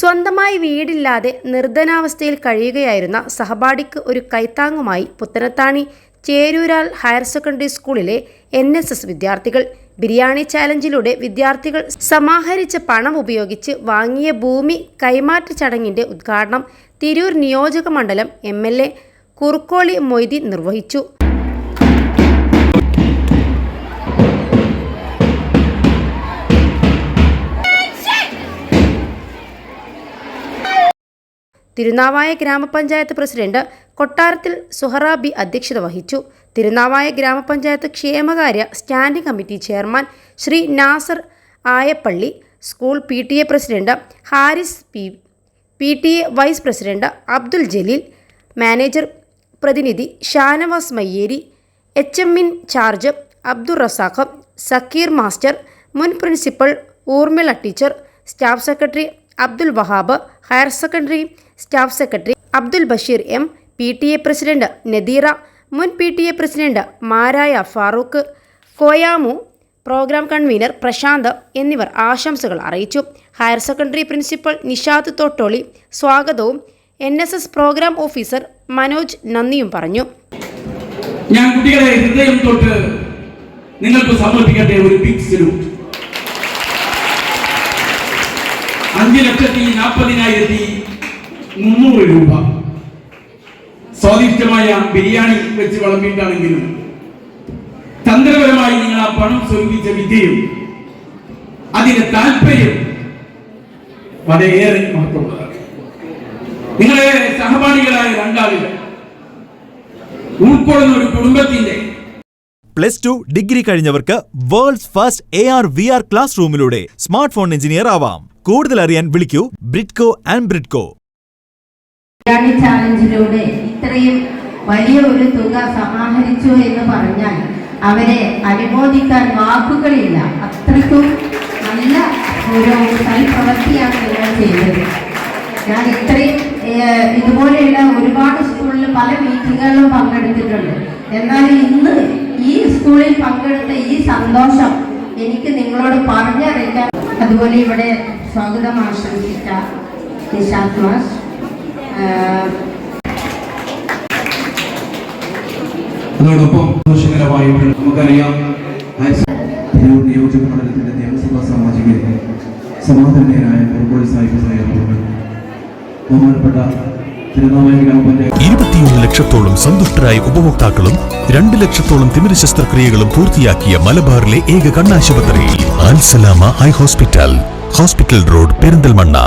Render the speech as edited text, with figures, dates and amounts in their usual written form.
സ്വന്തമായി വീടില്ലാതെ നിർധനാവസ്ഥയിൽ കഴിയുകയായിരുന്ന സഹപാഠിക്ക് ഒരു കൈത്താങ്ങുമായി Puthanathani Cherooral higher secondary സ്കൂളിലെ NSS വിദ്യാർത്ഥികൾ. ബിരിയാണി ചാലഞ്ചിലൂടെ വിദ്യാർത്ഥികൾ സമാഹരിച്ച പണം ഉപയോഗിച്ച് വാങ്ങിയ ഭൂമി കൈമാറ്റ ചടങ്ങിന്റെ ഉദ്ഘാടനം തിരൂർ നിയോജക മണ്ഡലം MLA കുറുക്കോളി മൊയ്തീൻ നിർവഹിച്ചു. തിരുനാവായ ഗ്രാമപഞ്ചായത്ത് പ്രസിഡന്റ് കൊട്ടാരത്തിൽ സുഹറാബി അധ്യക്ഷത വഹിച്ചു. തിരുനാവായ ഗ്രാമപഞ്ചായത്ത് ക്ഷേമകാര്യ standing committee chairman Shri Nasar Ayappally, school PTA president Haris PTA vice president Abdul Jaleel, manager പ്രതിനിധി Shanavas Mayyeri, HM incharge Abdul Razak, Zakir master, മുൻ principal Urmila teacher, staff secretary Abdul Wahab, higher secondary staff secretary Abdul Basheer M, PTA president Nadeera, മുൻ PTA പ്രസിഡന്റ് മാരായ ഫാറൂഖ്, കോയാമു പ്രോഗ്രാം കൺവീനർ പ്രശാന്ത് എന്നിവർ ആശംസകൾ അറിയിച്ചു. Higher secondary principal Nishad Thottoli സ്വാഗതവും NSS programme officer Manoj നന്ദിയും പറഞ്ഞു. ഞാൻ കുട്ടികളെ ഹൃദയം തൊട്ട് നിങ്ങൾക്ക് സമർപ്പിക്കട്ടെ ഒരു ബിഗ് സല്യൂട്ട്. 5,40,300 രൂപ സ്വാദിഷ്ടമായ ബിരിയാണി വെച്ച് വിളമ്പിയിട്ടാണെങ്കിലും തന്ത്രപരമായി നിങ്ങൾ ആ പണം സ്വരൂപിച്ച വിദ്യയും അതിന്റെ താല്പര്യം വളരെയേറെ മഹത്വമുള്ളതാണ്. നിങ്ങളെ സഹപാഠികളായ രണ്ടാളുകൾ ഉൾക്കൊള്ളുന്ന ഒരു കുടുംബത്തിന്റെ +2 ഡിഗ്രി കഴിഞ്ഞവർക്ക് വേൾഡ്സ് ഫസ്റ്റ് AR/VR ക്ലാസ് റൂമിലൂടെ സ്മാർട്ട് ഫോൺ എഞ്ചിനീയർ ആവാം. കൂടുതൽ അറിയാൻ വിളിക്കൂ ബ്രിഡ്കോ ആൻഡ് ബ്രിഡ്കോ. ബിരിയാണി ചാലഞ്ചിലൂടെ ഇത്രയും വലിയ ഒരു തുക സമാഹരിച്ചു എന്ന് പറഞ്ഞാൽ അവരെ അനുമോദിക്കാൻ വാക്കുകളില്ല. അത്രയ്ക്കും നല്ല ഒരു സൽപ്രവൃത്തിയാണ് നിങ്ങൾ ചെയ്തത്. ഞാൻ ഇത്രയും ഇതുപോലെയുള്ള ഒരുപാട് സ്കൂളിൽ പല മീറ്റിങ്ങുകളിലും പങ്കെടുത്തിട്ടുണ്ട്. എന്നാൽ ഇന്ന് ഈ സ്കൂളിൽ പങ്കെടുത്ത ഈ സന്തോഷം എനിക്ക് നിങ്ങളോട് പറഞ്ഞറിയിക്കാൻ. അതുപോലെ ഇവിടെ സ്വാഗതം ആശംസിച്ച നിഷാദ് മാഷ്, അതോടൊപ്പം സന്തോഷകരമായിട്ട് നമുക്കറിയാം നിയോജക മണ്ഡലത്തിന്റെ നിയമസഭാ സാമാജികരെ സമാധാനരായ കുറുക്കോളി സാഹിബ് ബഹുമാനപ്പെട്ട 21 ലക്ഷത്തോളം സന്തുഷ്ടരായ ഉപഭോക്താക്കളും 2 ലക്ഷത്തോളം തിമിര ശസ്ത്രക്രിയകളും പൂർത്തിയാക്കിയ മലബാറിലെ ഏക കണ്ണാശുപത്രി അൽ സലാമ ഹൈ ഹോസ്പിറ്റൽ റോഡ് പെരിന്തൽമണ്ണ.